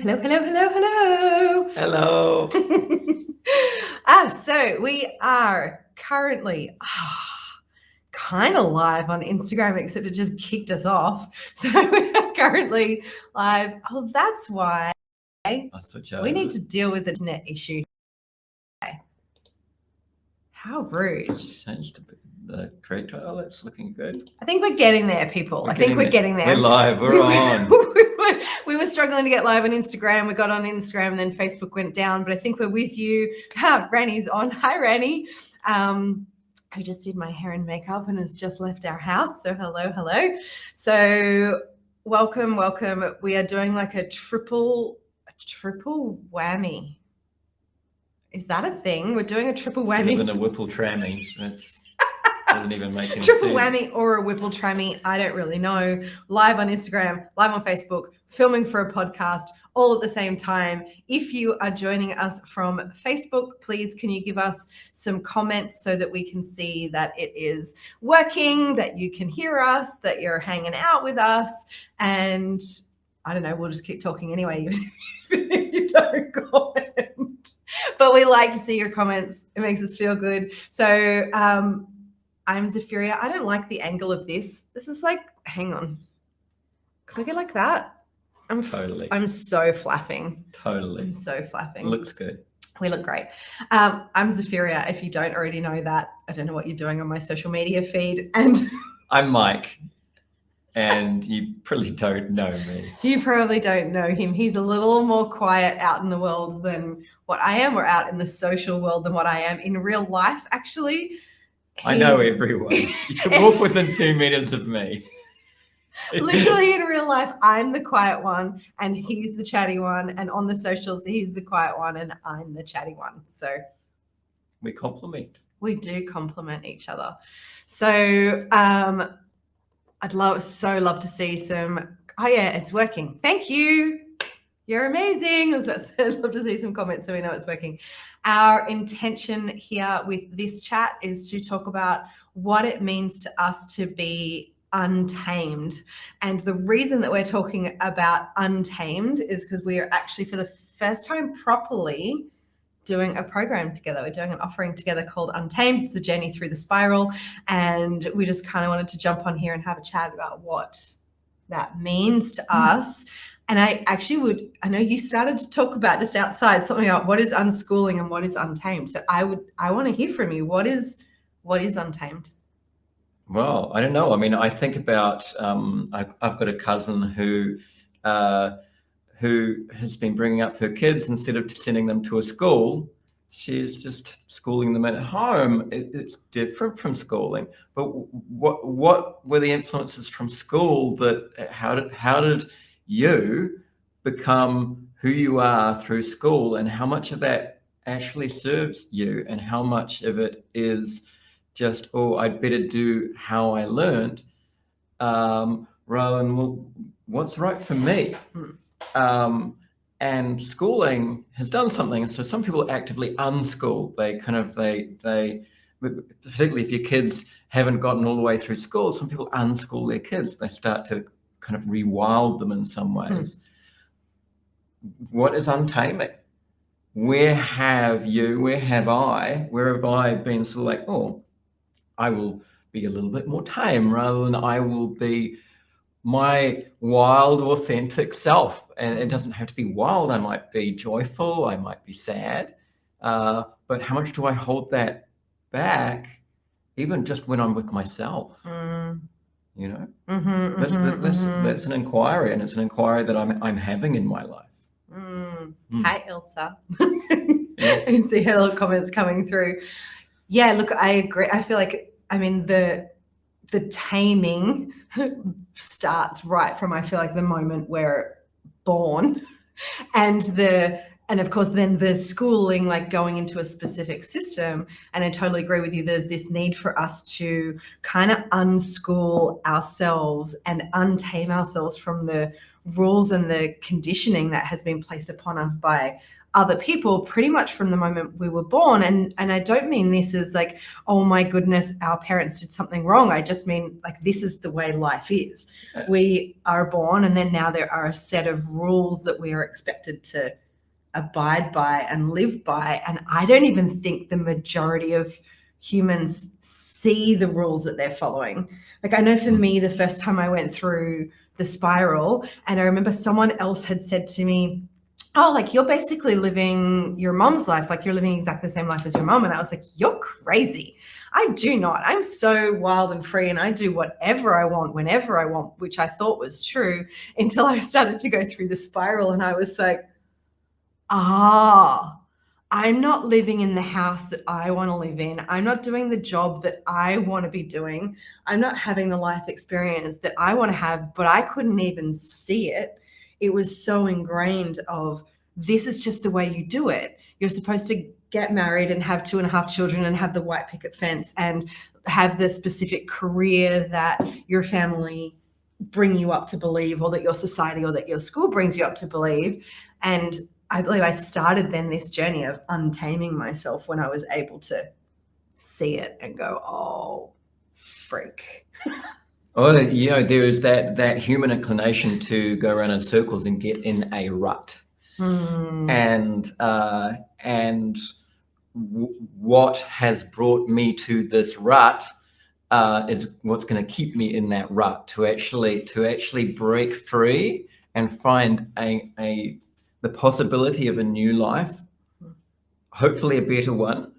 Hello. So we are currently kind of live on Instagram, except it just kicked us off. So we are currently live. Oh, that's why we need to deal with the internet issue. How rude. Changed the correct. Oh, that's looking good. I think we're getting there, people. We're getting there. We're live. We're on. We were struggling to get live on Instagram. We got on Instagram and then Facebook went down, but I think we're with you. Ranny's on. Hi, Ranny. Who just did my hair and makeup and has just left our house. So hello. So welcome. We are doing like a triple whammy. Is that a thing? We're doing a triple whammy. Even a whipple trammy. That doesn't even make any triple sense. Whammy or a whipple trammy. I don't really know. Live on Instagram, live on Facebook, filming for a podcast, all at the same time. If you are joining us from Facebook, please can you give us some comments so that we can see that it is working, that you can hear us, that you're hanging out with us, and I don't know, we'll just keep talking anyway, even if you don't comment. But we like to see your comments. It makes us feel good. So I'm Zapheria. I don't like the angle of this. This is like, hang on. Can we get like that? I'm so flapping. Totally. I'm so flapping. It looks good. We look great. I'm Zapheria. If you don't already know that, I don't know what you're doing on my social media feed. And I'm Mike. And you probably don't know me. You probably don't know him. He's a little more quiet out in the world than what I am, or out in the social world than what I am in real life, actually. I know everyone. You can walk within 2 meters of me. Literally in real life, I'm the quiet one and he's the chatty one. And on the socials, he's the quiet one and I'm the chatty one. So we complement. We do complement each other. So I'd so love to see some. Oh yeah, it's working. Thank you. You're amazing. I was about to say, I'd love to see some comments so we know it's working. Our intention here with this chat is to talk about what it means to us to be untamed. And the reason that we're talking about untamed is because we are actually, for the first time properly, doing a program together. We're doing an offering together called Untamed. It's a journey through the spiral. And we just kind of wanted to jump on here and have a chat about what that means to us. And I know you started to talk about just outside something about what is unschooling and what is untamed. So I want to hear from you. What is untamed? Well, I don't know. I mean, I think about, I've got a cousin who has been bringing up her kids, instead of sending them to a school, she's just schooling them at home. It's different from schooling. But what were the influences from school how did you become who you are through school, and how much of that actually serves you and how much of it is just, I'd better do how I learned, rather than, well, what's right for me? And schooling has done something. So some people actively unschool. They particularly if your kids haven't gotten all the way through school, some people unschool their kids. They start to kind of rewild them in some ways. What is untaming? Where have I been sort of like, I will be a little bit more tame, rather than I will be my wild, authentic self. And it doesn't have to be wild. I might be joyful, I might be sad, but how much do I hold that back, even just when I'm with myself? You know, that's an inquiry, and it's an inquiry that I'm having in my life. Hi, Ilsa. You can see her little comments coming through. Yeah, look, I agree. I feel like, the taming starts right from, I feel like, the moment we're born, and of course then the schooling, like going into a specific system. And I totally agree with you. There's this need for us to kind of unschool ourselves and untame ourselves from the rules and the conditioning that has been placed upon us by other people pretty much from the moment we were born. And I don't mean this as like, oh my goodness, our parents did something wrong. I just mean like, this is the way life is. We are born, and then now there are a set of rules that we are expected to abide by and live by. And I don't even think the majority of humans see the rules that they're following. Like, I know for me, the first time I went through the spiral, and I remember someone else had said to me, oh, like, you're basically living your mom's life, like you're living exactly the same life as your mom. And I was like, you're crazy. I do not. I'm so wild and free, and I do whatever I want whenever I want, which I thought was true until I started to go through the spiral. And I was like, I'm not living in the house that I want to live in. I'm not doing the job that I want to be doing. I'm not having the life experience that I want to have, but I couldn't even see it. It was so ingrained of, this is just the way you do it. You're supposed to get married and have 2.5 children and have the white picket fence and have the specific career that your family bring you up to believe, or that your society or that your school brings you up to believe. And I believe I started then this journey of untaming myself when I was able to see it and go, oh, freak. Oh, there is that human inclination to go around in circles and get in a rut. And what has brought me to this rut is what's going to keep me in that rut, to actually break free and find the possibility of a new life, hopefully a better one.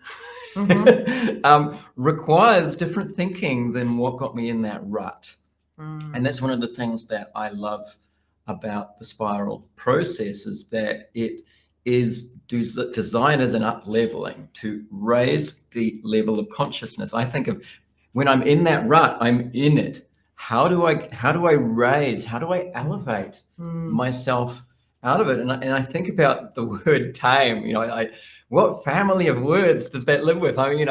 Requires different thinking than what got me in that rut. And that's one of the things that I love about the spiral process, is that it is designed as an up-leveling to raise the level of consciousness. I think of when I'm in that rut, I'm in it. How do I elevate myself out of it? And I think about the word tame. What family of words does that live with? I mean,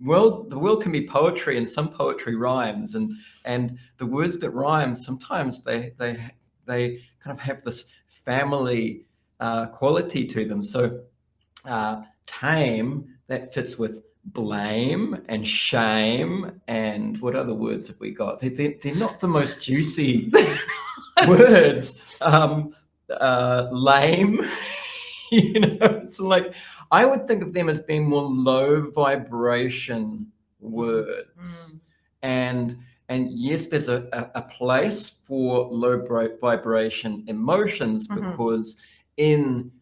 the world can be poetry, and some poetry rhymes, and the words that rhyme, sometimes they kind of have this family quality to them. So tame, that fits with blame and shame, and what other words have we got? They're not the most juicy words. Lame. So like, I would think of them as being more low vibration words. And yes, there's a place for low vibration emotions, because in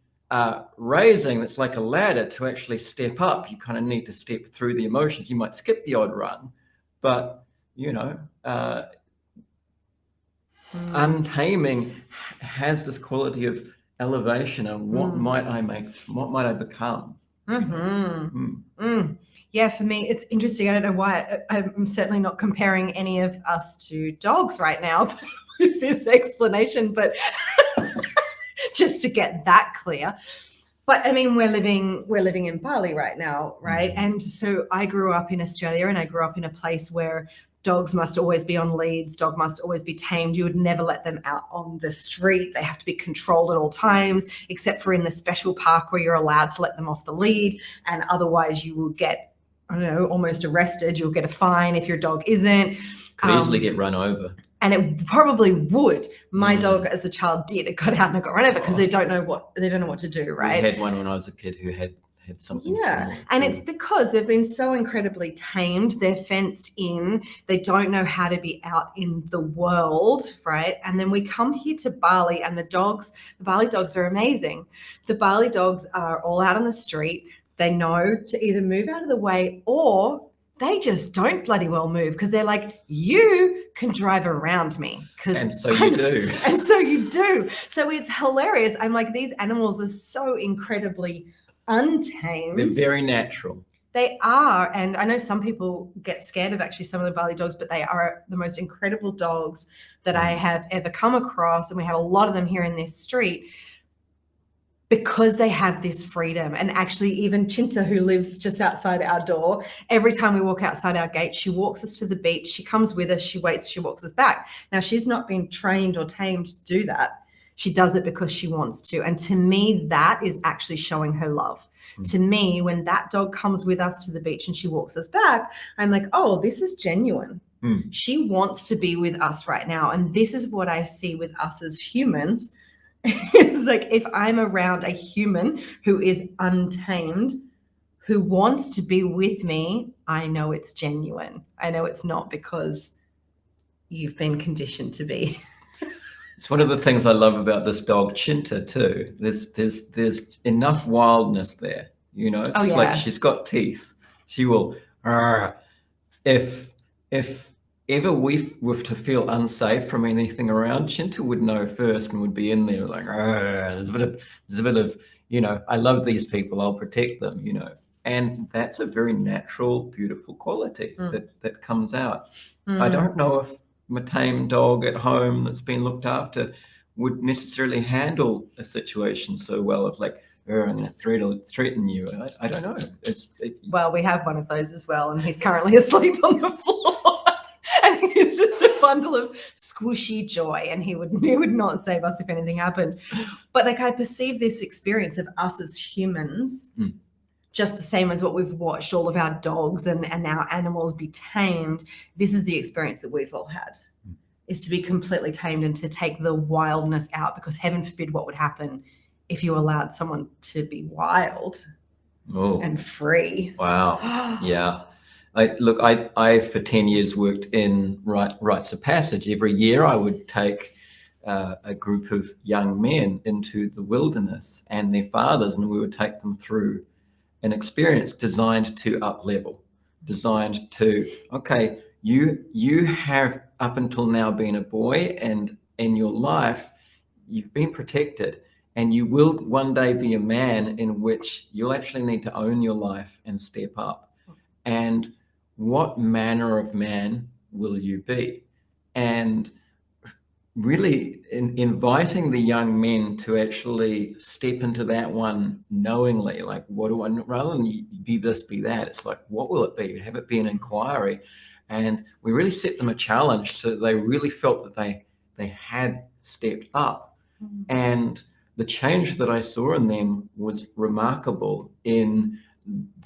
raising, it's like a ladder. To actually step up, you kind of need to step through the emotions. You might skip the odd run, but untaming has this quality of elevation, and what might I become? Yeah, for me, it's interesting. I don't know why. I'm certainly not comparing any of us to dogs right now with this explanation, but just to get that clear. But I mean, we're living in Bali right now, right? And so I grew up in Australia, and I grew up in a place where dogs must always be on leads. Dog must always be tamed. You would never let them out on the street. They have to be controlled at all times, except for in the special park where you're allowed to let them off the lead. And otherwise you will get, I don't know, almost arrested. You'll get a fine if your dog isn't. Could easily get run over. And it probably would. My dog as a child did. It got out and it got run over because they don't know what to do, right? I had one when I was a kid who had something similar. And it's because they've been so incredibly tamed. They're fenced in. They don't know how to be out in the world, right? And then we come here to Bali, and the Bali dogs are amazing. The Bali dogs are all out on the street. They know to either move out of the way, or they just don't bloody well move, because they're like, you can drive around me. And so you do. And so you do. So it's hilarious. I'm like, these animals are so incredibly untamed. They're very natural. They are. And I know some people get scared of actually some of the Bali dogs, but they are the most incredible dogs that I have ever come across. And we have a lot of them here in this street, because they have this freedom. And actually even Chinta, who lives just outside our door, every time we walk outside our gate, she walks us to the beach, she comes with us, she waits, she walks us back. Now, she's not been trained or tamed to do that. She does it because she wants to. And to me, that is actually showing her love. To me, when that dog comes with us to the beach and she walks us back, I'm like, oh, this is genuine. She wants to be with us right now. And this is what I see with us as humans. It's like, if I'm around a human who is untamed, who wants to be with me, I know it's genuine. I know it's not because you've been conditioned to be. It's one of the things I love about this dog, Chinta, too. There's enough wildness there, you know. It's like she's got teeth. She will, if ever we were to feel unsafe from anything around, Chinta would know first and would be in there like, there's a bit of, you know, I love these people, I'll protect them, you know. And that's a very natural, beautiful quality that comes out. I don't know if a tame dog at home that's been looked after would necessarily handle a situation so well of like, I'm going to threaten you. I don't know. Well, we have one of those as well, and he's currently asleep on the floor. I think it's just a bundle of squishy joy, and he would not save us if anything happened. But like, I perceive this experience of us as humans just the same as what we've watched all of our dogs and our animals be tamed. This is the experience that we've all had, is to be completely tamed and to take the wildness out, because heaven forbid what would happen if you allowed someone to be wild and free. Wow. Yeah. I for 10 years worked in rites of passage. Every year I would take a group of young men into the wilderness and their fathers, and we would take them through an experience designed to up-level, designed to, okay, you have up until now been a boy, and in your life you've been protected, and you will one day be a man in which you'll actually need to own your life and step up. And what manner of man will you be? And really inviting the young men to actually step into that one knowingly, like, what do I, rather than be this, be that, it's like, what will it be? Have it be an inquiry? And we really set them a challenge so that they really felt that they had stepped up. And the change that I saw in them was remarkable in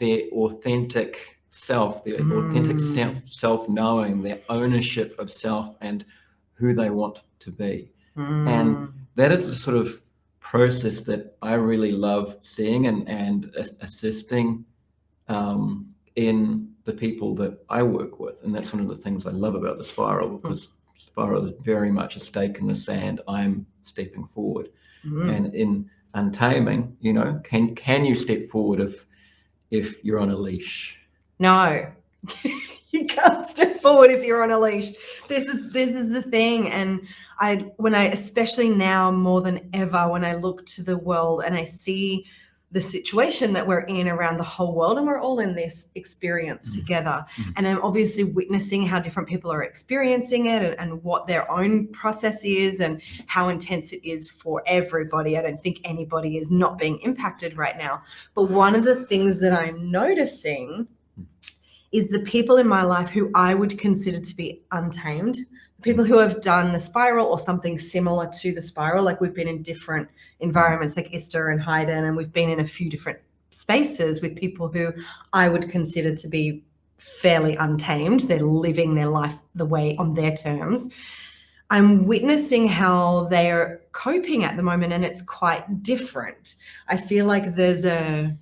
their authentic self, their authentic self-knowing, their ownership of self and who they want to be. And that is the sort of process that I really love seeing and assisting in the people that I work with. And that's one of the things I love about the spiral, because spiral is very much a stake in the sand. I'm stepping forward. And in untaming, you know, can you step forward if you're on a leash? No. You can't step forward if you're on a leash. This is the thing. And especially now more than ever, when I look to the world and I see the situation that we're in around the whole world, and we're all in this experience together. And I'm obviously witnessing how different people are experiencing it and what their own process is and how intense it is for everybody. I don't think anybody is not being impacted right now. But one of the things that I'm noticing is the people in my life who I would consider to be untamed, people who have done the spiral or something similar to the spiral. Like, we've been in different environments like Esther and Hayden, and we've been in a few different spaces with people who I would consider to be fairly untamed. They're living their life the way on their terms. I'm witnessing how they're coping at the moment, and it's quite different. I feel like there's a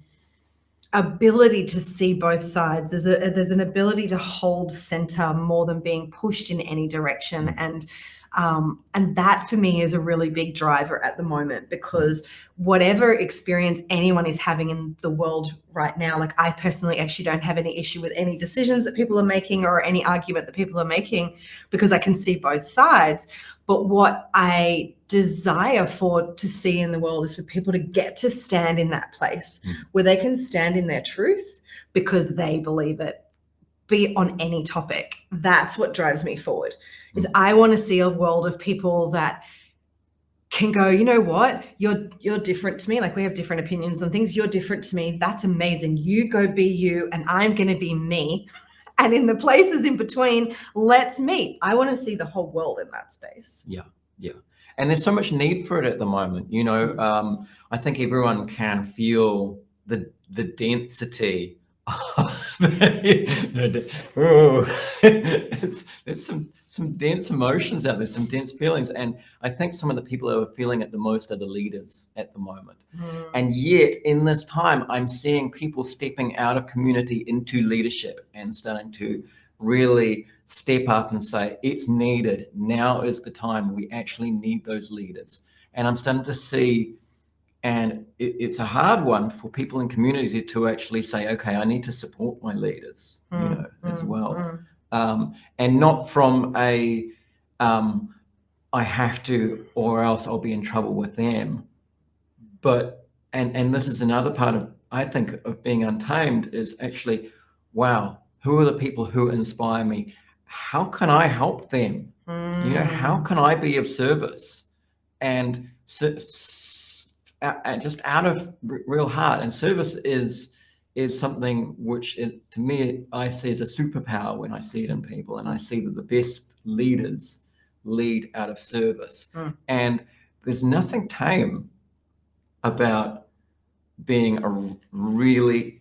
ability to see both sides. There's an ability to hold center more than being pushed in any direction. And that for me is a really big driver at the moment, because whatever experience anyone is having in the world right now, like, I personally actually don't have any issue with any decisions that people are making or any argument that people are making, because I can see both sides. But what I desire to see in the world is for people to get to stand in that place where they can stand in their truth because they believe it, be on any topic. That's what drives me forward. Is I want to see a world of people that can go, you know what, you're different to me. Like, we have different opinions on things. You're different to me. That's amazing. You go be you, and I'm going to be me. And in the places in between, let's meet. I want to see the whole world in that space. Yeah, yeah. And there's so much need for it at the moment. You know, I think everyone can feel the density. There's some dense emotions out there, some dense feelings, and I think some of the people who are feeling it the most are the leaders at the moment. And yet, in this time, I'm seeing people stepping out of community into leadership and starting to really step up and say, it's needed. Now is the time. We actually need those leaders. And I'm starting to see, and it's a hard one for people in community to actually say, okay, I need to support my leaders, you know, as well. And not from a, I have to, or else I'll be in trouble with them. But, and this is another part of, I think, of being untamed, is actually, wow, who are the people who inspire me? How can I help them? You know, how can I be of service? And just out of real heart. And service is something which, to me, I see as a superpower when I see it in people. And I see that the best leaders lead out of service. And there's nothing tame about being of really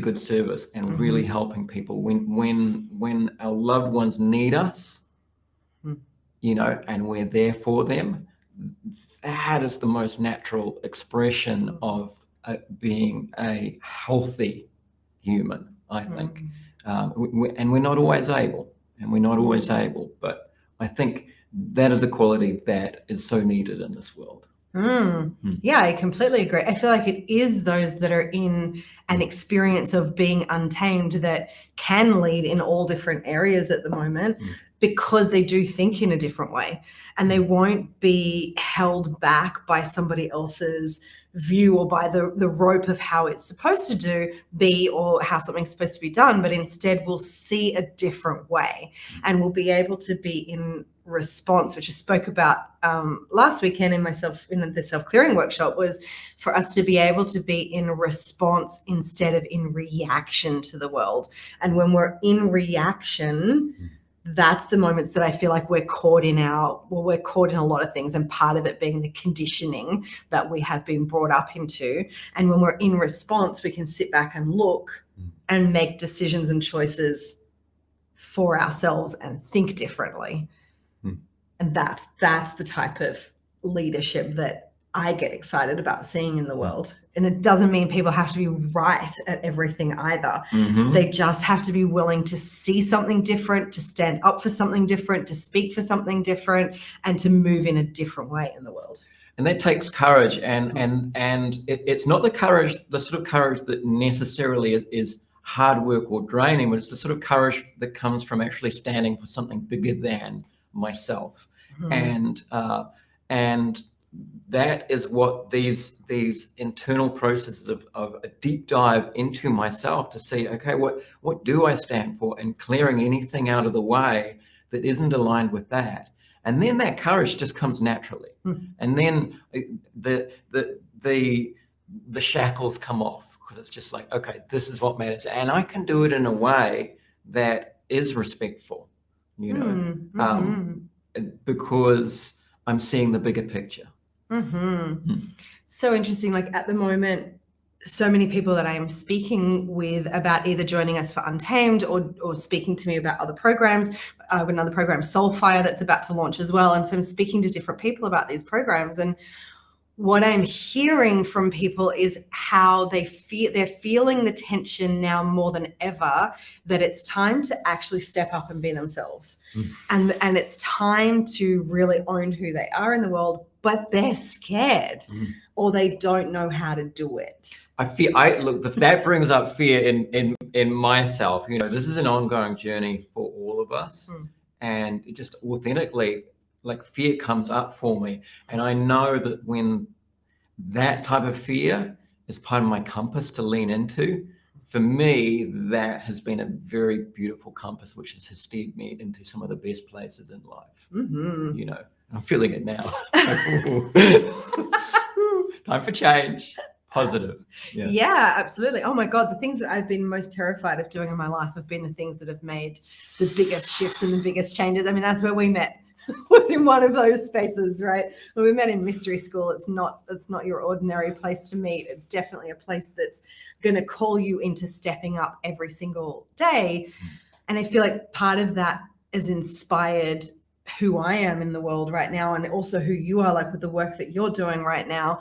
good service and really helping people when our loved ones need us, you know, and we're there for them. That is the most natural expression of being a healthy human, I think. And we're not always able, but I think that is a quality that is so needed in this world. Yeah, I completely agree. I feel like it is those that are in an experience of being untamed that can lead in all different areas at the moment, because they do think in a different way, and they won't be held back by somebody else's view or by the rope of how it's supposed to be or how something's supposed to be done, but instead we'll see a different way, and we'll be able to be in response, which I spoke about last weekend in the self-clearing workshop, was for us to be able to be in response instead of in reaction to the world. And when we're in reaction, that's the moments that I feel like we're caught in a lot of things, and part of it being the conditioning that we have been brought up into. And when we're in response, we can sit back and look and make decisions and choices for ourselves and think differently. And that's the type of leadership that I get excited about seeing in the world. And it doesn't mean people have to be right at everything either. They just have to be willing to see something different, to stand up for something different, to speak for something different, and to move in a different way in the world. And that takes courage, and it's not the sort of courage that necessarily is hard work or draining, but it's the sort of courage that comes from actually standing for something bigger than myself. And that is what these internal processes of a deep dive into myself to see, okay, what do I stand for, and clearing anything out of the way that isn't aligned with that. And then that courage just comes naturally. And then the shackles come off, because it's just like, okay, this is what matters. And I can do it in a way that is respectful, you know, because I'm seeing the bigger picture. So interesting. Like, at the moment, so many people that I am speaking with about either joining us for Untamed or speaking to me about other programs. I've got another program, Soulfire, that's about to launch as well. And so I'm speaking to different people about these programs. And what I'm hearing from people is how they're feeling the tension now more than ever, that it's time to actually step up and be themselves. And it's time to really own who they are in the world, but they're scared or they don't know how to do it. Look, that brings up fear in myself. You know, this is an ongoing journey for all of us, and it just authentically, like, fear comes up for me. And I know that when that type of fear is part of my compass to lean into, for me, that has been a very beautiful compass, which has steered me into some of the best places in life. You know, I'm feeling it now. Time for change. Positive. Yeah, absolutely. Oh my God, the things that I've been most terrified of doing in my life have been the things that have made the biggest shifts and the biggest changes. I mean, that's where we met. Was in one of those spaces, right? When we met in mystery school, it's not your ordinary place to meet. It's definitely a place that's going to call you into stepping up every single day. And I feel like part of that has inspired who I am in the world right now, and also who you are, like with the work that you're doing right now,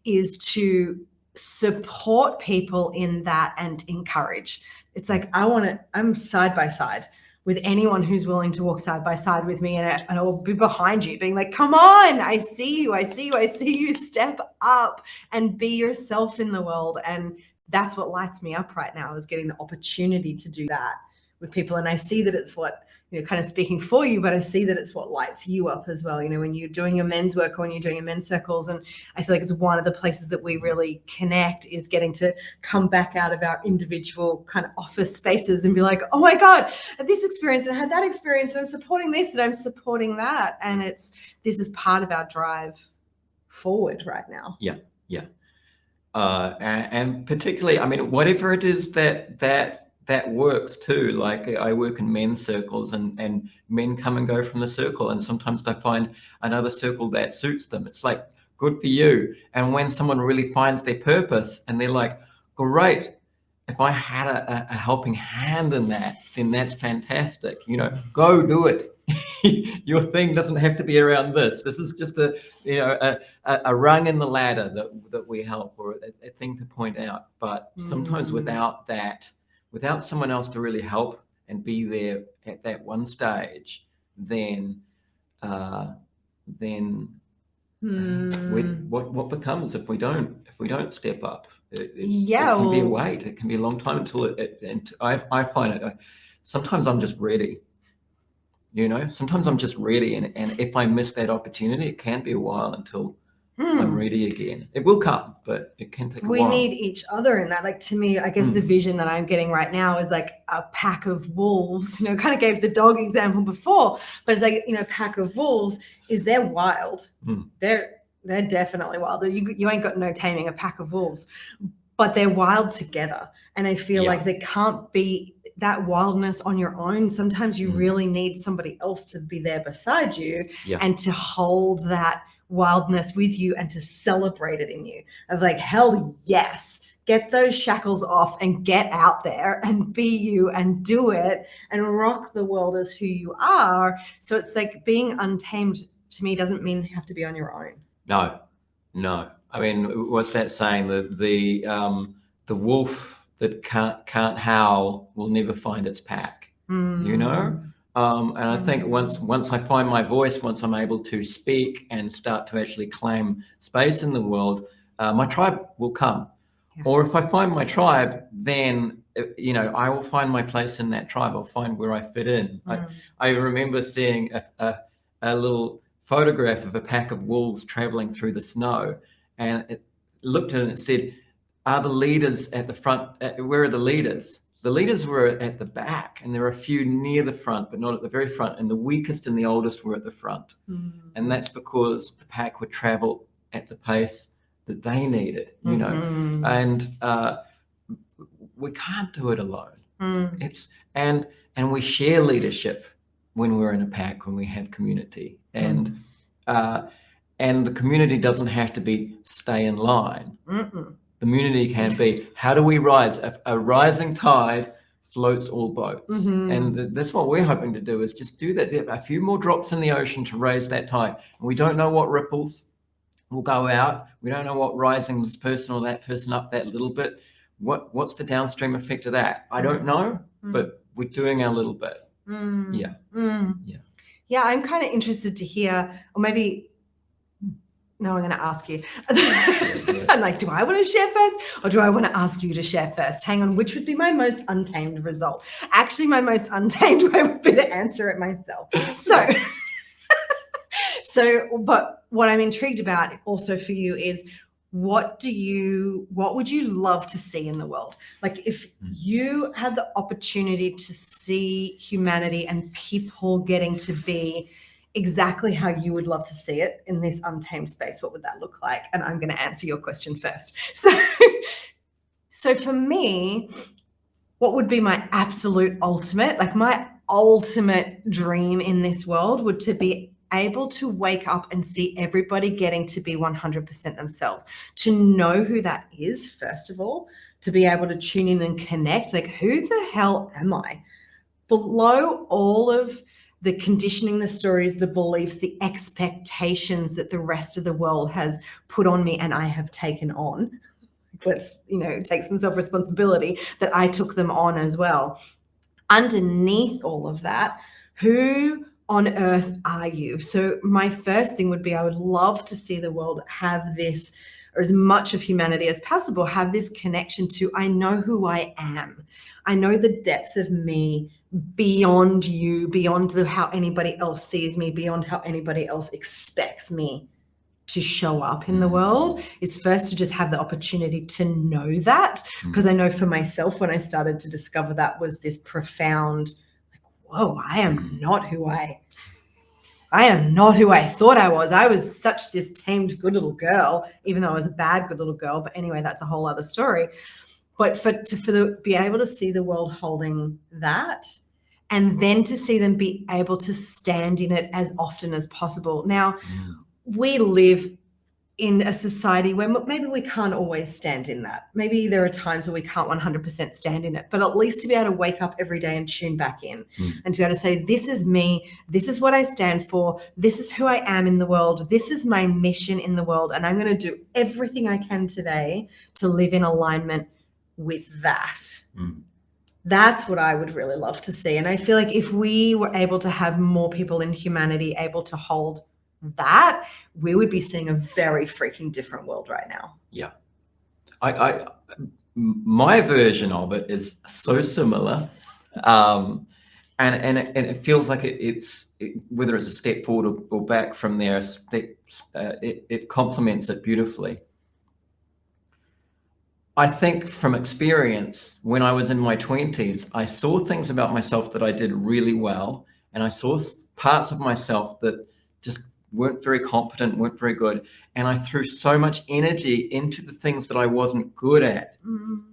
is to support people in that and encourage. It's like I'm side by side with anyone who's willing to walk side by side with me, and I'll be behind you being like, come on, I see you, step up and be yourself in the world. And that's what lights me up right now, is getting the opportunity to do that with people. And I see that it's what, kind of speaking for you, but I see that it's what lights you up as well, when you're doing your men's work or when you're doing your men's circles. And I feel like it's one of the places that we really connect, is getting to come back out of our individual kind of office spaces and be like, oh my God, I had this experience and I had that experience, and I'm supporting this and I'm supporting that. And this is part of our drive forward right now. Yeah. And particularly, I mean, whatever it is that works too. Like I work in men's circles, and men come and go from the circle, and sometimes they find another circle that suits them. It's like, good for you. And when someone really finds their purpose and they're like, great, if I had a helping hand in that, then that's fantastic. Go do it. Your thing doesn't have to be around this. This is just a rung in the ladder that we help, or a thing to point out. But sometimes without someone else to really help and be there at that one stage, then what becomes if we don't step up? It can be a wait. It can be a long time until and I find it. Sometimes I'm just ready. Sometimes I'm just ready, and if I miss that opportunity, it can be a while until I'm ready again. It will come, but it can take a while. We need each other in that. Like, to me, I guess the vision that I'm getting right now is like a pack of wolves. Kind of gave the dog example before, but it's like, a pack of wolves they're wild. They're definitely wild. You ain't got no taming a pack of wolves, but they're wild together. And I feel like there can't be that wildness on your own. Sometimes you really need somebody else to be there beside you and to hold that wildness with you and to celebrate it in you, of like, hell yes, get those shackles off and get out there and be you and do it and rock the world as who you are. So it's like, being untamed to me doesn't mean you have to be on your own. No. I mean, what's that saying? The wolf that can't howl will never find its pack. And I think once I find my voice, once I'm able to speak and start to actually claim space in the world, my tribe will come. Or if I find my tribe, then I will find my place in that tribe. I'll find where I fit in. I remember seeing a little photograph of a pack of wolves traveling through the snow, and it looked at it and it said, are the leaders at the front? Where are the leaders? The leaders were at the back, and there were a few near the front, but not at the very front. And the weakest and the oldest were at the front. And that's because the pack would travel at the pace that they needed, and we can't do it alone. And we share leadership when we're in a pack, when we have community, and the community doesn't have to be stay in line. Community can be, how do we rise? A rising tide floats all boats. And that's what we're hoping to do, is just do that. A few more drops in the ocean to raise that tide. And we don't know what ripples will go out. We don't know what rising this person or that person up that little bit. What's the downstream effect of that? I don't know, but we're doing our little bit. Yeah, I'm kind of interested to hear, or maybe... No, I'm going to ask you. I'm like, do I want to share first, or do I want to ask you to share first? Hang on, which would be my most untamed result? Actually, my most untamed way would be to answer it myself. But what I'm intrigued about also for you is, what would you love to see in the world? Like, if you had the opportunity to see humanity and people getting to be exactly how you would love to see it in this untamed space, what would that look like? And I'm going to answer your question first. So for me, what would be my absolute ultimate, like my ultimate dream in this world would to be able to wake up and see everybody getting to be 100% themselves, to know who that is, first of all, to be able to tune in and connect, like, who the hell am I? Below all of the conditioning, the stories, the beliefs, the expectations that the rest of the world has put on me and I have taken on. Let's, take some self-responsibility that I took them on as well. Underneath all of that, who on earth are you? So my first thing would be, I would love to see the world have this, or as much of humanity as possible, have this connection to, I know who I am. I know the depth of me beyond you, beyond how anybody else sees me, beyond how anybody else expects me to show up in the world, is first to just have the opportunity to know that. Because I know for myself, when I started to discover that, was this profound, like, whoa, I am not who I thought I was. I was such this tamed, good little girl, even though I was a bad, good little girl. But anyway, that's a whole other story. But be able to see the world holding that, and then to see them be able to stand in it as often as possible. Now, we live in a society where maybe we can't always stand in that. Maybe there are times where we can't 100% stand in it, but at least to be able to wake up every day and tune back in and to be able to say, this is me, this is what I stand for, this is who I am in the world, this is my mission in the world, and I'm going to do everything I can today to live in alignment with that. That's what I would really love to see. And I feel like if we were able to have more people in humanity able to hold that, we would be seeing a very freaking different world right now. Yeah. My version of it is so similar. And it feels like it's whether it's a step forward or back from there, it complements it beautifully. I think from experience, when I was in my 20s, I saw things about myself that I did really well. And I saw parts of myself that just weren't very competent, weren't very good. And I threw so much energy into the things that I wasn't good at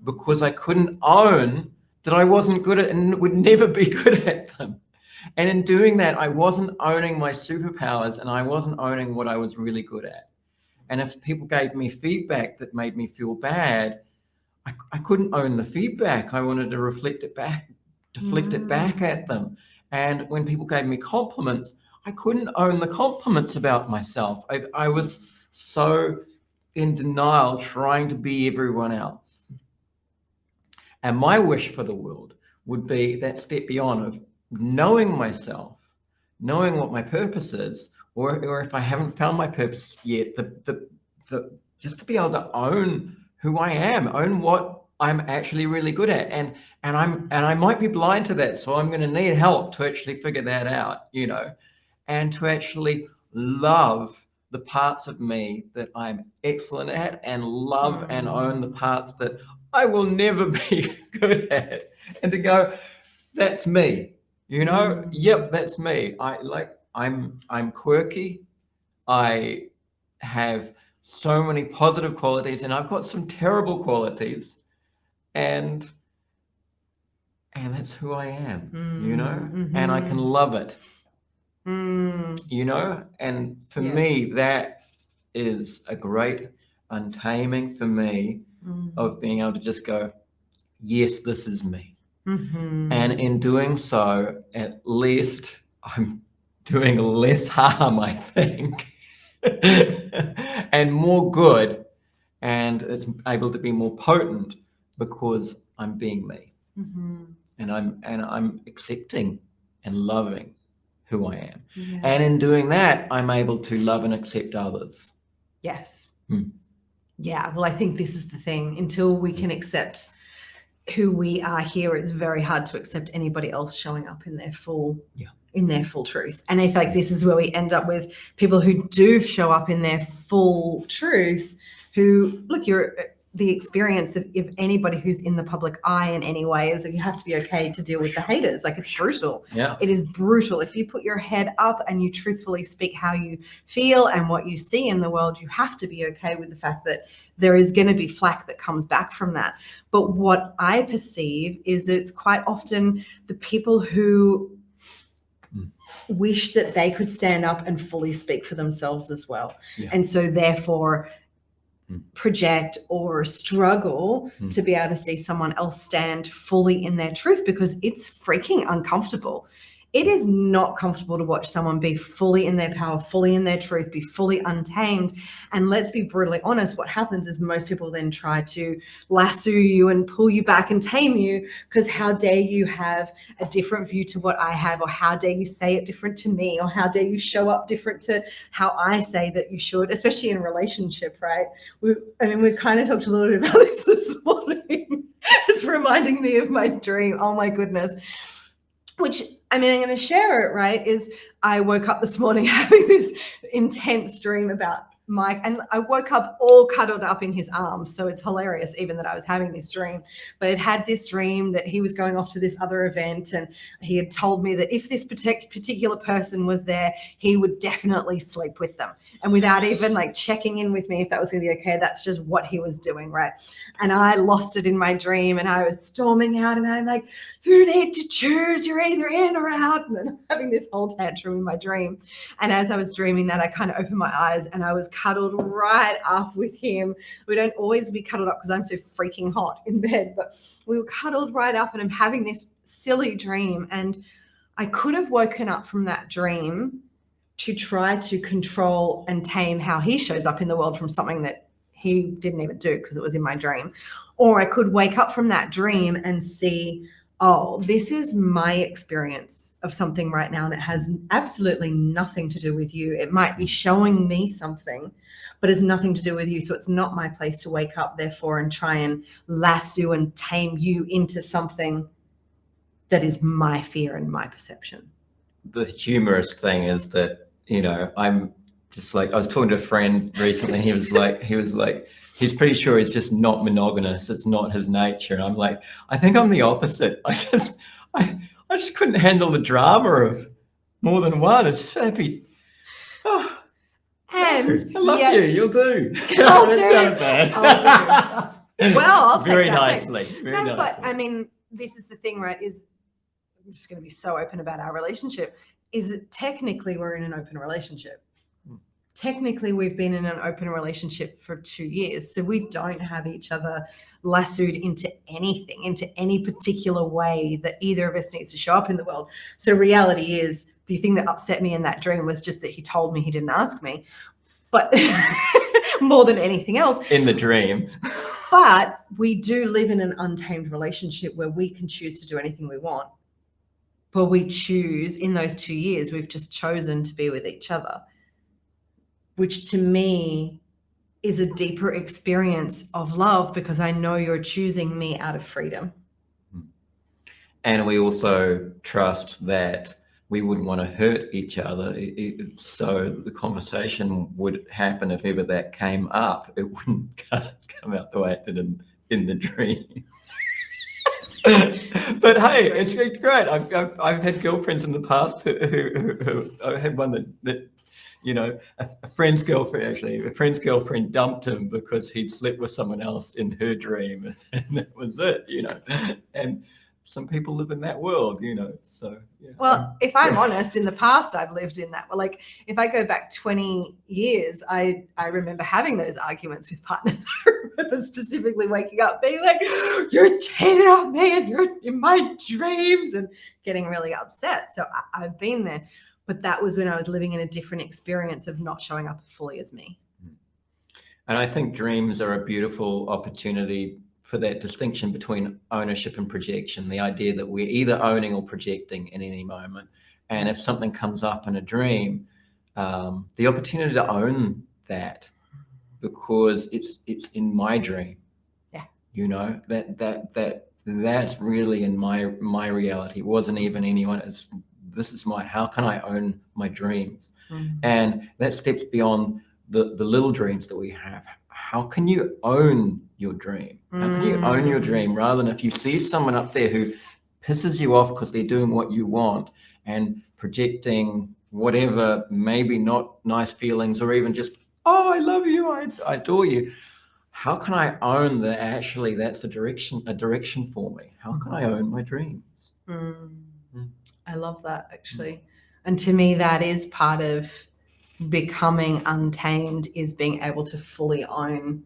because I couldn't own that I wasn't good at and would never be good at them. And in doing that, I wasn't owning my superpowers and I wasn't owning what I was really good at. And if people gave me feedback that made me feel bad, I couldn't own the feedback. I wanted to reflect it back, deflect it back at them. And when people gave me compliments, I couldn't own the compliments about myself. I was so in denial, trying to be everyone else. And my wish for the world would be that step beyond of knowing myself, knowing what my purpose is, or if I haven't found my purpose yet, just to be able to own who I am, own what I'm actually really good at. And I might be blind to that. So I'm going to need help to actually figure that out, and to actually love the parts of me that I'm excellent at and love and own the parts that I will never be good at, and to go, that's me, yep, that's me. I'm quirky. I have so many positive qualities and I've got some terrible qualities, and that's who I am, and I can love it, and for me, that is a great untaming for me of being able to just go, yes, this is me. And in doing so, at least I'm doing less harm, I think, and more good, and it's able to be more potent because I'm being me, and I'm accepting and loving who I am, and in doing that, I'm able to love and accept others. Yes. Yeah. Well, I think this is the thing. Until we can accept who we are here, it's very hard to accept anybody else showing up in their full truth. And I feel like this is where we end up with people who do show up in their full truth, who, look, the experience that if anybody who's in the public eye in any way is that you have to be okay to deal with the haters. Like, it's brutal. Yeah. It is brutal. If you put your head up and you truthfully speak how you feel and what you see in the world, you have to be okay with the fact that there is going to be flack that comes back from that. But what I perceive is that it's quite often the people who wish that they could stand up and fully speak for themselves as well. Yeah. And so therefore project or struggle to be able to see someone else stand fully in their truth, because it's freaking uncomfortable. It is not comfortable to watch someone be fully in their power, fully in their truth, be fully untamed. And let's be brutally honest, what happens is most people then try to lasso you and pull you back and tame you, because how dare you have a different view to what I have, or how dare you say it different to me, or how dare you show up different to how I say that you should, especially in a relationship, right? We kind of talked a little bit about this morning. It's reminding me of my dream. Oh my goodness. Which, I'm going to share it, right, is I woke up this morning having this intense dream about Mike, and I woke up all cuddled up in his arms. So it's hilarious even that I was having this dream. But it had this dream that he was going off to this other event, and he had told me that if this particular person was there, he would definitely sleep with them. And without even like checking in with me if that was going to be okay, that's just what he was doing, right? And I lost it in my dream, and I was storming out, and I'm like, you need to choose, you're either in or out. And then I'm having this whole tantrum in my dream. And as I was dreaming that, I kind of opened my eyes and I was cuddled right up with him. We don't always be cuddled up because I'm so freaking hot in bed, but we were cuddled right up, and I'm having this silly dream. And I could have woken up from that dream to try to control and tame how he shows up in the world from something that he didn't even do because it was in my dream. Or I could wake up from that dream and see, oh, this is my experience of something right now, and it has absolutely nothing to do with you. It might be showing me something, but it's nothing to do with you. So it's not my place to wake up, therefore, and try and lasso and tame you into something that is my fear and my perception. The humorous thing is that, I'm just like, I was talking to a friend recently, and he was like, he's pretty sure he's just not monogamous. It's not his nature. And I'm like, I think I'm the opposite. I just couldn't handle the drama of more than one. It's just happy. Oh, and I love you. You'll do. I'll do. Bad. I'll do. Well, I'll take very that. nicely. Very no, nicely. But this is the thing, right? Is I'm just going to be so open about our relationship. Is that technically we're in an open relationship. Technically, we've been in an open relationship for 2 years. So we don't have each other lassoed into anything, into any particular way that either of us needs to show up in the world. So reality is, the thing that upset me in that dream was just that he told me he didn't ask me. But more than anything else. In the dream. But we do live in an untamed relationship where we can choose to do anything we want. But we choose, in those 2 years, we've just chosen to be with each other, which to me is a deeper experience of love, because I know you're choosing me out of freedom. And we also trust that we wouldn't want to hurt each other. So the conversation would happen if ever that came up. It wouldn't come out the way it did in the dream. But hey, it's great. I've had girlfriends in the past who I had one that a friend's girlfriend dumped him because he'd slept with someone else in her dream, and that was it, and some people live in that world, so yeah. Well, if I'm honest, in the past I've lived in that. Like, if I go back 20 years, I remember having those arguments with partners. I remember specifically waking up being like, you're cheating on me and you're in my dreams, and getting really upset. So I've been there. But that was when I was living in a different experience of not showing up fully as me. And I think dreams are a beautiful opportunity for that distinction between ownership and projection, the idea that we're either owning or projecting in any moment. And if something comes up in a dream, the opportunity to own that, because it's in my dream. Yeah. That's really in my reality. It wasn't even anyone. This is how can I own my dreams? And that steps beyond the little dreams that we have. how can you own your dream? How can you own your dream, rather than if you see someone up there who pisses you off because they're doing what you want and projecting whatever, maybe not nice feelings, or even just, oh, I love you, I adore you. How can I own that actually that's a direction for me? How can I own my dreams? I love that, actually. And to me, that is part of becoming untamed, is being able to fully own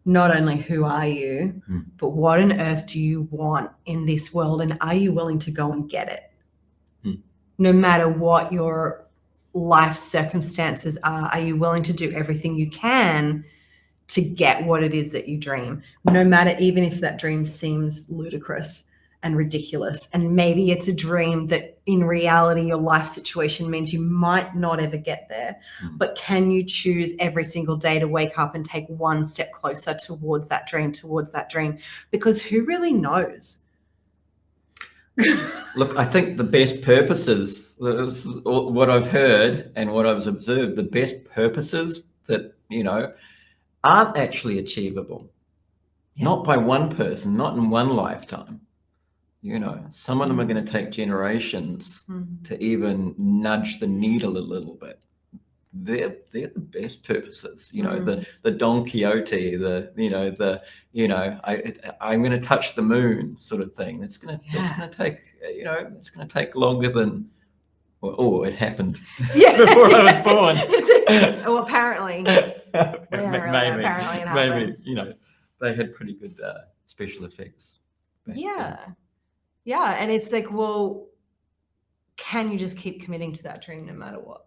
not only who are you, but what on earth do you want in this world, and are you willing to go and get it? No matter what your life circumstances are you willing to do everything you can to get what it is that you dream? No matter, even if that dream seems ludicrous and ridiculous, and maybe it's a dream that in reality your life situation means you might not ever get there, but can you choose every single day to wake up and take one step closer towards that dream? Because who really knows? Look, I think the best purposes, this is what I've heard and what I've observed, the best purposes that, aren't actually achievable, not by one person, not in one lifetime. Some of them are going to take generations to even nudge the needle a little bit. They're the best purposes. The Don Quixote, I'm going to touch the moon sort of thing. It's going to take, it's going to take longer than. Oh, it happened before I was born. Well, apparently. Maybe, they had pretty good special effects. Yeah. And it's like, well, can you just keep committing to that dream no matter what?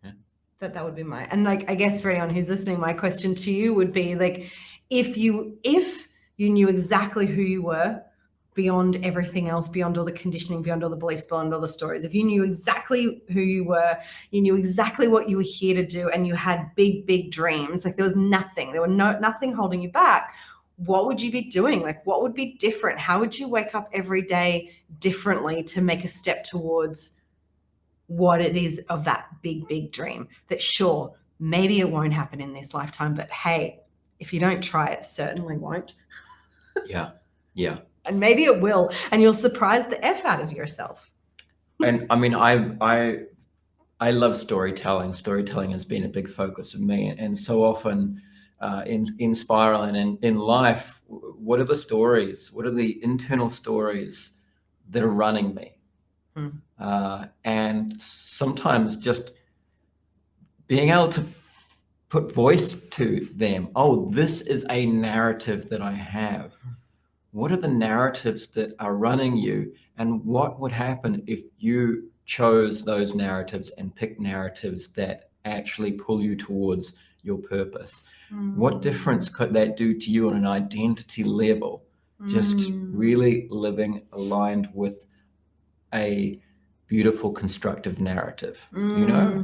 Yeah. That would be and I guess for anyone who's listening, my question to you would be like, if you knew exactly who you were, beyond everything else, beyond all the conditioning, beyond all the beliefs, beyond all the stories, if you knew exactly who you were, you knew exactly what you were here to do, and you had big dreams, like there was nothing holding you back, what would you be doing? Like, what would be different? How would you wake up every day differently to make a step towards what it is of that big dream? That sure, maybe it won't happen in this lifetime, but hey, if you don't try, it certainly won't. Yeah. And maybe it will, and you'll surprise the F out of yourself. And I mean, I love storytelling. Storytelling has been a big focus of me, and so often in Spiral and in life, what are the stories? What are the internal stories that are running me? And sometimes just being able to put voice to them. Oh, this is a narrative that I have. What are the narratives that are running you, and what would happen if you chose those narratives and picked narratives that actually pull you towards your purpose? What difference could that do to you on an identity level? Just really living aligned with a beautiful, constructive narrative.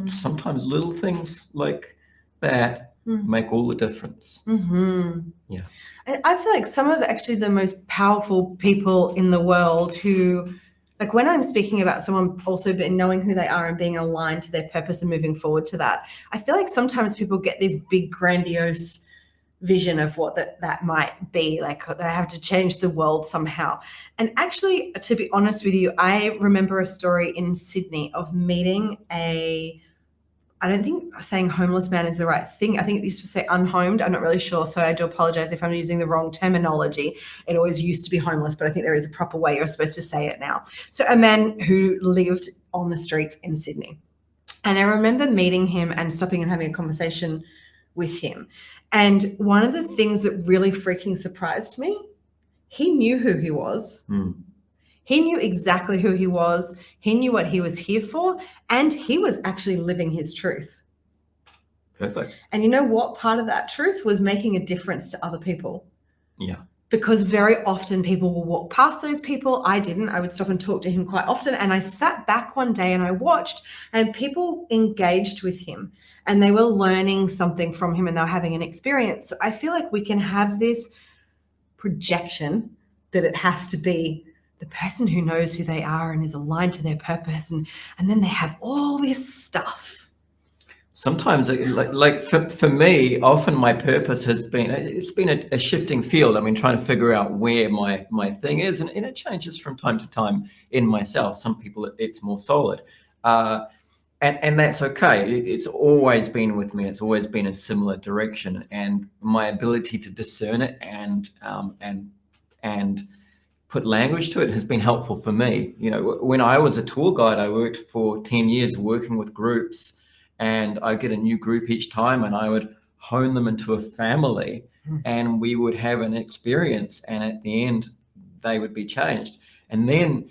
Sometimes little things like that make all the difference. Yeah. And I feel like some of actually the most powerful people in the world who, like when I'm speaking about someone also knowing who they are and being aligned to their purpose and moving forward to that, I feel like sometimes people get this big grandiose vision of what that might be, like they have to change the world somehow. And actually, to be honest with you, I remember a story in Sydney of meeting I don't think saying homeless man is the right thing. I think it used to say unhomed. I'm not really sure. So I do apologize if I'm using the wrong terminology. It always used to be homeless, but I think there is a proper way you're supposed to say it now. So a man who lived on the streets in Sydney. And I remember meeting him and stopping and having a conversation with him. And one of the things that really freaking surprised me, he knew who he was. He knew exactly who he was. He knew what he was here for, and he was actually living his truth. Perfect. And you know what? Part of that truth was making a difference to other people. Yeah. Because very often people will walk past those people. I didn't. I would stop and talk to him quite often. And I sat back one day and I watched, and people engaged with him and they were learning something from him and they were having an experience. So I feel like we can have this projection that it has to be the person who knows who they are and is aligned to their purpose. And then they have all this stuff. sometimes for me, often my purpose has been, it's been a shifting field. I mean, trying to figure out where my thing is, and it changes from time to time in myself. Some people it's more solid, and that's okay. It's always been with me. It's always been a similar direction, and my ability to discern it and put language to it has been helpful for me. You know, when I was a tour guide, I worked for 10 years working with groups, and I'd get a new group each time, and I would hone them into a family, and we would have an experience, and at the end they would be changed. And then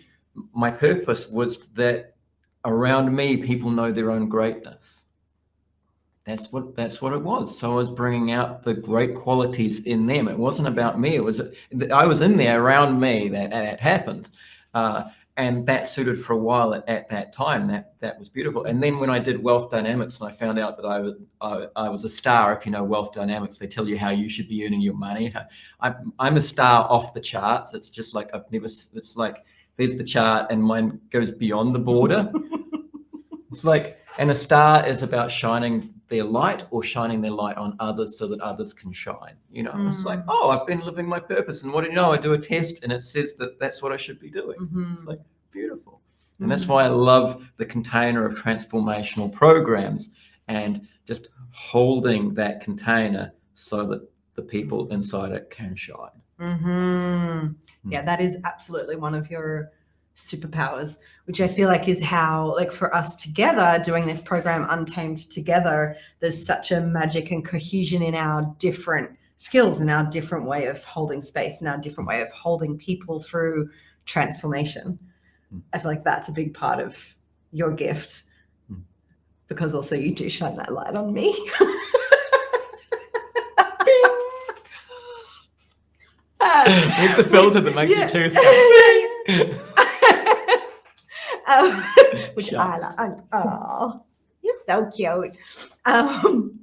my purpose was that around me people know their own greatness. That's what it was. So I was bringing out the great qualities in them. It wasn't about me. It was, I was in there around me that happened. And that suited for a while at that time. That was beautiful. And then when I did Wealth Dynamics and I found out that I was a star, if you know Wealth Dynamics, they tell you how you should be earning your money. I'm a star off the charts. It's just like it's like, there's the chart and mine goes beyond the border. It's like, and a star is about shining their light or shining their light on others so that others can shine. You know, it's like, oh, I've been living my purpose. And what do you know? I do a test and it says that that's what I should be doing. It's like beautiful. And that's why I love the container of transformational programs and just holding that container so that the people inside it can shine. Yeah, that is absolutely one of your superpowers, which I feel like is how, like, for us together doing this program Untamed together, there's such a magic and cohesion in our different skills and our different way of holding space and our different way of holding people through transformation. I feel like that's a big part of your gift, because also you do shine that light on me. Here's the filter that makes your tooth which I like. Oh, you're so cute. I'm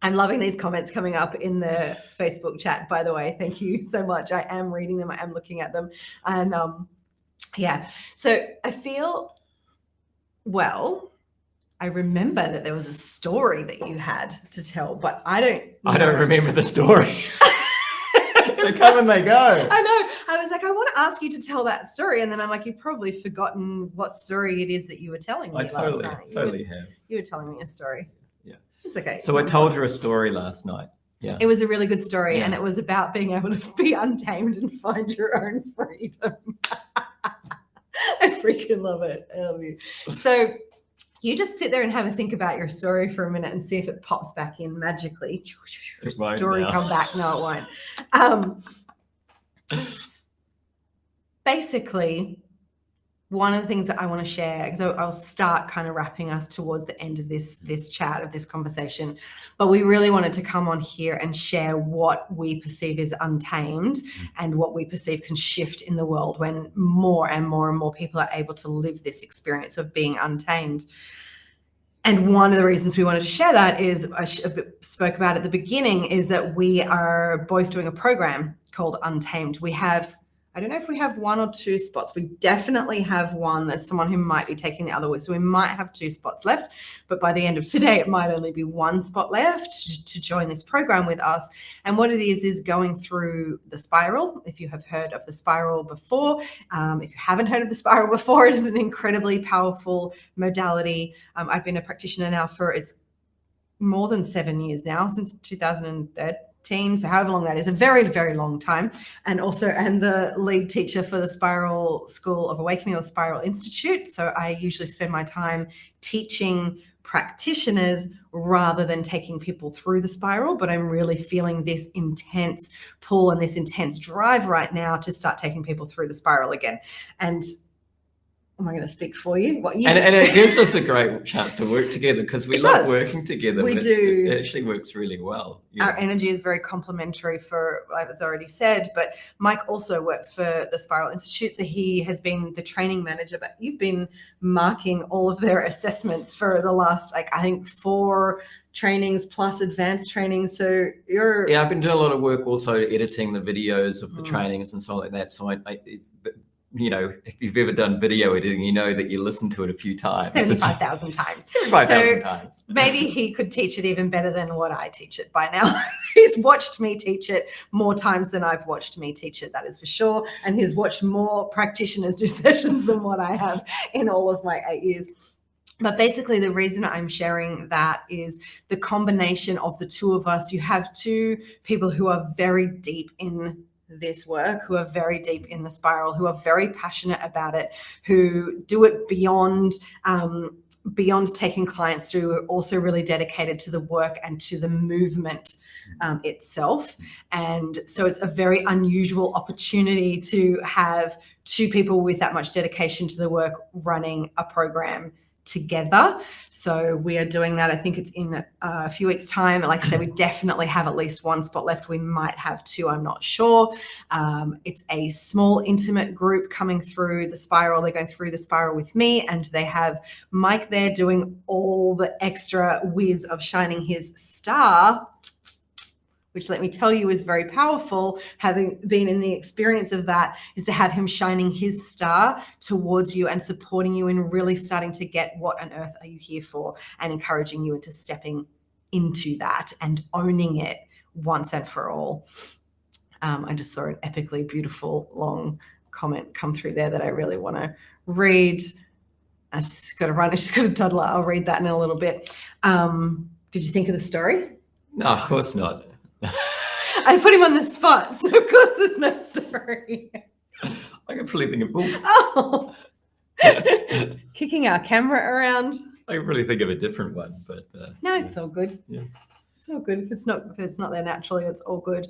loving these comments coming up in the Facebook chat, by the way. Thank you so much. I am reading them. I am looking at them. And yeah, so I feel, well, I remember that there was a story that you had to tell, but I don't remember the story. They come and they go. I know. I was like, I want to ask you to tell that story. And then I'm like, you've probably forgotten what story it is that you were telling me last night. You were telling me a story. Yeah. It's okay. So I told her a story last night. Yeah. It was a really good story. Yeah. And it was about being able to be untamed and find your own freedom. I freaking love it. I love you. So you just sit there and have a think about your story for a minute and see if it pops back in magically. Story come back. No, it won't. Basically, one of the things that I want to share, because I'll start kind of wrapping us towards the end of this chat, of this conversation, but we really wanted to come on here and share what we perceive is untamed and what we perceive can shift in the world when more and more and more people are able to live this experience of being untamed. And one of the reasons we wanted to share that is, I spoke about at the beginning, is that we are both doing a program called Untamed. We have, I don't know if we have one or two spots. We definitely have one. There's someone who might be taking the other way. So we might have 2 spots left, but by the end of today, it might only be 1 spot left to join this program with us. And what it is going through the spiral. If you have heard of the spiral before, if you haven't heard of the spiral before, it is an incredibly powerful modality. I've been a practitioner now for, it's more than 7 years now, since 2013. So however long that is, a very, very long time. And also am the lead teacher for the Spiral School of Awakening, or Spiral Institute. So I usually spend my time teaching practitioners rather than taking people through the spiral, but I'm really feeling this intense pull and this intense drive right now to start taking people through the spiral again. And am I going to speak for you? And it gives us a great chance to work together, because we love working together. We do. It actually works really well. Yeah. Our energy is very complementary, for, as I already said, but Mike also works for the Spiral Institute. So he has been the training manager, but you've been marking all of their assessments for the last, I think 4 trainings plus advanced trainings. So you're... Yeah, I've been doing a lot of work also editing the videos of the trainings and so like that. So if you've ever done video editing, you know that you listen to it a few times. 75,000 times. 75,000 times. Maybe he could teach it even better than what I teach it by now. He's watched me teach it more times than I've watched me teach it, that is for sure. And he's watched more practitioners do sessions than what I have in all of my 8 years. But basically, the reason I'm sharing that is the combination of the two of us. You have two people who are very deep in this work, who are very deep in the spiral, who are very passionate about it, who do it beyond taking clients through, are also really dedicated to the work and to the movement itself. And so it's a very unusual opportunity to have two people with that much dedication to the work running a program together. So we are doing that. I think it's in a few weeks' time. And like I said, we definitely have at least one spot left. We might have two, I'm not sure. It's a small, intimate group coming through the spiral. They're going through the spiral with me, and they have Mike there doing all the extra whiz of shining his star, which, let me tell you, is very powerful. Having been in the experience of that, is to have him shining his star towards you and supporting you in really starting to get what on earth are you here for, and encouraging you into stepping into that and owning it once and for all. I just saw an epically beautiful long comment come through there that I really want to read. I just got to run. I just got a toddler. I'll read that in a little bit. Did you think of the story? No, of course not. I put him on the spot, so of course there's no story. I can probably think of Oh, kicking our camera around. I can probably think of a different one, but No, it's all good. Yeah. It's all good. If it's not there naturally, it's all good.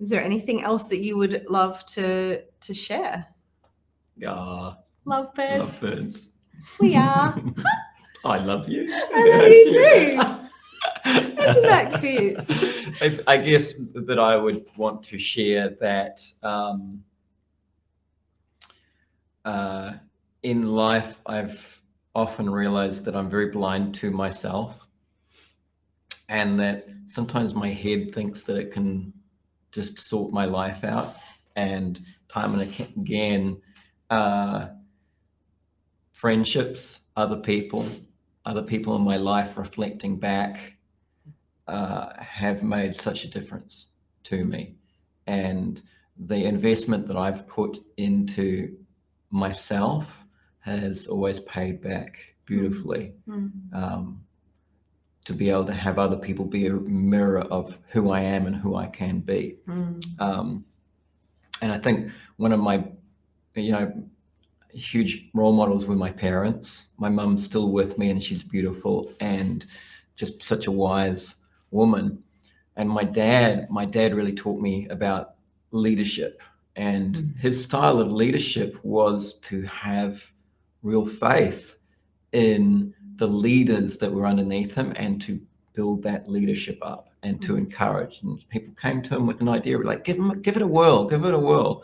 Is there anything else that you would love to share? Lovebirds. Lovebirds. We are. I love you. I love you too. Isn't that cute? I guess that I would want to share that in life, I've often realized that I'm very blind to myself, and that sometimes my head thinks that it can just sort my life out. And time and again, friendships, other people in my life reflecting back have made such a difference to me. And the investment that I've put into myself has always paid back beautifully. To be able to have other people be a mirror of who I am and who I can be. And I think one of my, huge role models were my parents. My mum's still with me, and she's beautiful and just such a wise woman. And my dad really taught me about leadership, and his style of leadership was to have real faith in the leaders that were underneath him, and to build that leadership up and to encourage. And people came to him with an idea like, give it a whirl.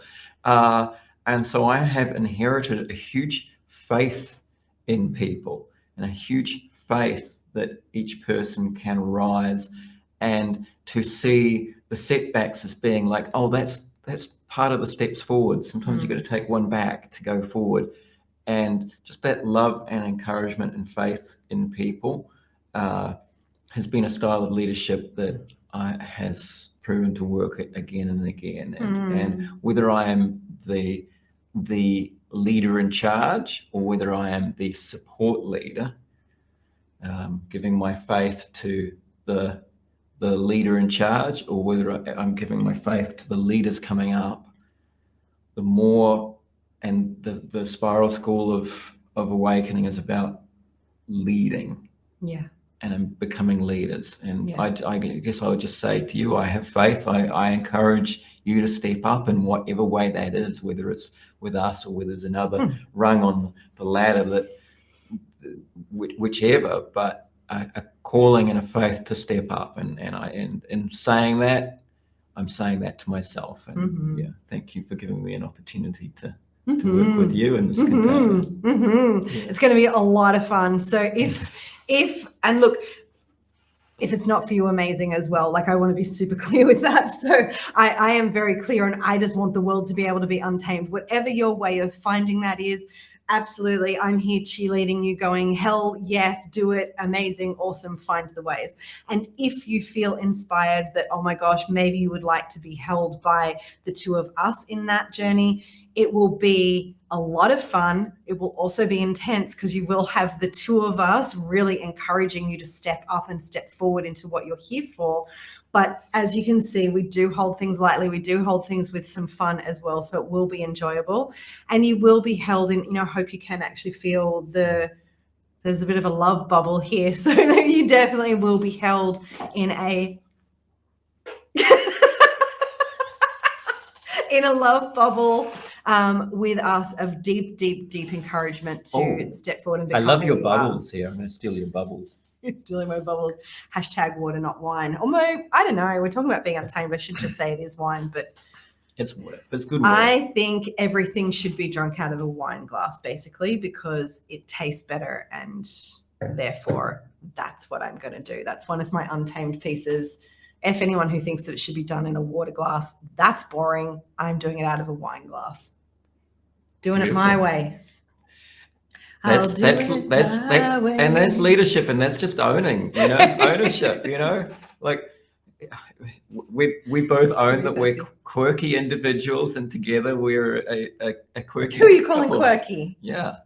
And so I have inherited a huge faith in people, and a huge faith that each person can rise, and to see the setbacks as being like, oh, that's part of the steps forward. Sometimes you've got to take one back to go forward. And just that love and encouragement and faith in people has been a style of leadership that has proven to work again and again. And whether I am the leader in charge, or whether I am the support leader, giving my faith to the leader in charge, or whether I'm giving my faith to the leaders coming up, the more, and the spiral school of awakening is about leading. Yeah. And becoming leaders. And I guess I would just say to you, I have faith. I encourage you to step up in whatever way that is, whether it's with us or whether there's another rung on the ladder, that whichever, but a calling and a faith to step up. And in saying that, I'm saying that to myself. And thank you for giving me an opportunity to work with you in this container. It's going to be a lot of fun. So if and look, if it's not for you, amazing as well. Like, I want to be super clear with that. So I am very clear, and I just want the world to be able to be untamed. Whatever your way of finding that is, absolutely. I'm here cheerleading you, going, hell yes, do it. Amazing, awesome, find the ways. And if you feel inspired that, oh my gosh, maybe you would like to be held by the two of us in that journey, it will be a lot of fun. It will also be intense because you will have the two of us really encouraging you to step up and step forward into what you're here for. But as you can see, we do hold things lightly. We do hold things with some fun as well. So it will be enjoyable, and you will be held in, I hope you can actually feel there's a bit of a love bubble here. So you definitely will be held in a in a love bubble with us of deep, deep, deep encouragement to step forward and become. I love your bubbles here. I'm going to steal your bubbles. You're stealing my bubbles. # water, not wine. Although, I don't know. We're talking about being untamed. I should just say it is wine, but it's water. But it's good water. I think everything should be drunk out of a wine glass, basically, because it tastes better, and therefore that's what I'm going to do. That's one of my untamed pieces. If anyone who thinks that it should be done in a water glass, that's boring. I'm doing it out of a wine glass. Doing Beautiful. It my way. That's and that's leadership, and that's just owning, ownership, like we both own that we're quirky individuals, and together we're a quirky. Who are you calling couple. Quirky? Yeah.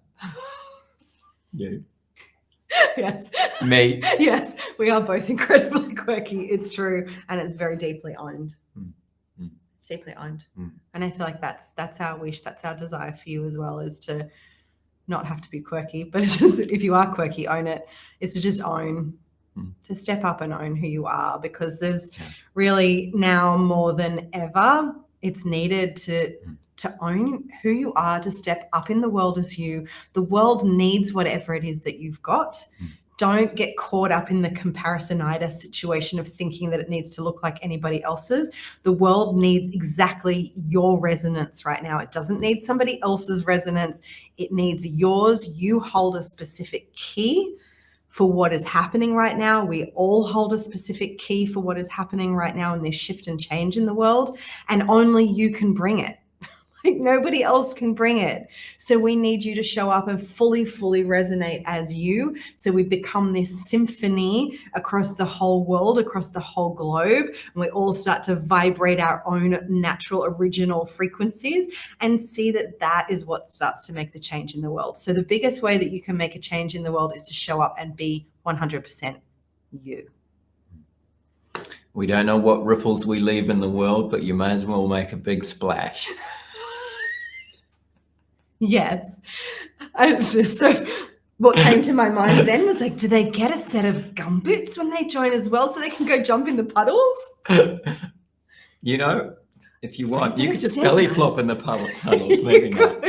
You. Yes. Me. Yes, we are both incredibly quirky. It's true, and it's very deeply owned. It's deeply owned, and I feel like that's our wish, that's our desire for you as well, is to not have to be quirky, but it's just, if you are quirky, own it. It's to just own, to step up and own who you are, because there's really now more than ever, it's needed to own who you are, to step up in the world as you. The world needs whatever it is that you've got. Don't get caught up in the comparisonitis situation of thinking that it needs to look like anybody else's. The world needs exactly your resonance right now. It doesn't need somebody else's resonance. It needs yours. You hold a specific key for what is happening right now. We all hold a specific key for what is happening right now in this shift and change in the world, and only you can bring it. Like, nobody else can bring it. So we need you to show up and fully resonate as you. So we become this symphony across the whole world, across the whole globe. And we all start to vibrate our own natural, original frequencies, and see that that is what starts to make the change in the world. So the biggest way that you can make a change in the world is to show up and be 100% you. We don't know what ripples we leave in the world, but you may as well make a big splash. Yes. So what came to my mind then was like, do they get a set of gumboots when they join as well, so they can go jump in the puddles? If you want, you could just belly flop in the puddles. Maybe not.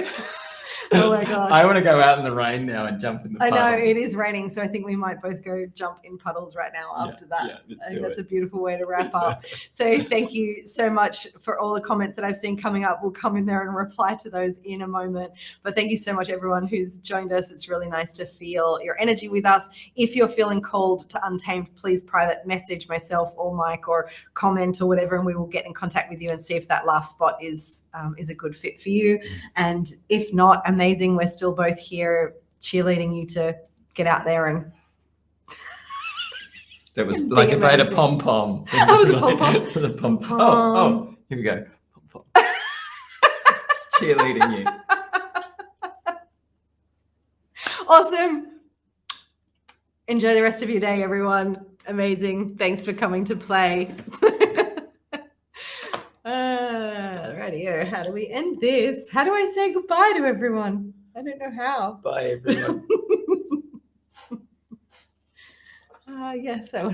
Oh my gosh. I want to go out in the rain now and jump in the puddles. I know, it is raining, so I think we might both go jump in puddles right now after that. Yeah, I think that's a beautiful way to wrap up. So thank you so much for all the comments that I've seen coming up. We'll come in there and reply to those in a moment. But thank you so much, everyone who's joined us. It's really nice to feel your energy with us. If you're feeling called to Untamed, please private message myself or Mike, or comment or whatever, and we will get in contact with you and see if that last spot is a good fit for you. And if not, amazing. We're still both here cheerleading you to get out there and. That was like if I had a pom pom. That was a pom pom. Oh, here we go. Pom pom. Cheerleading you. Awesome. Enjoy the rest of your day, everyone. Amazing. Thanks for coming to play. Rightio. How do we end this? How do I say goodbye to everyone? I don't know how. Bye, everyone. Yes, I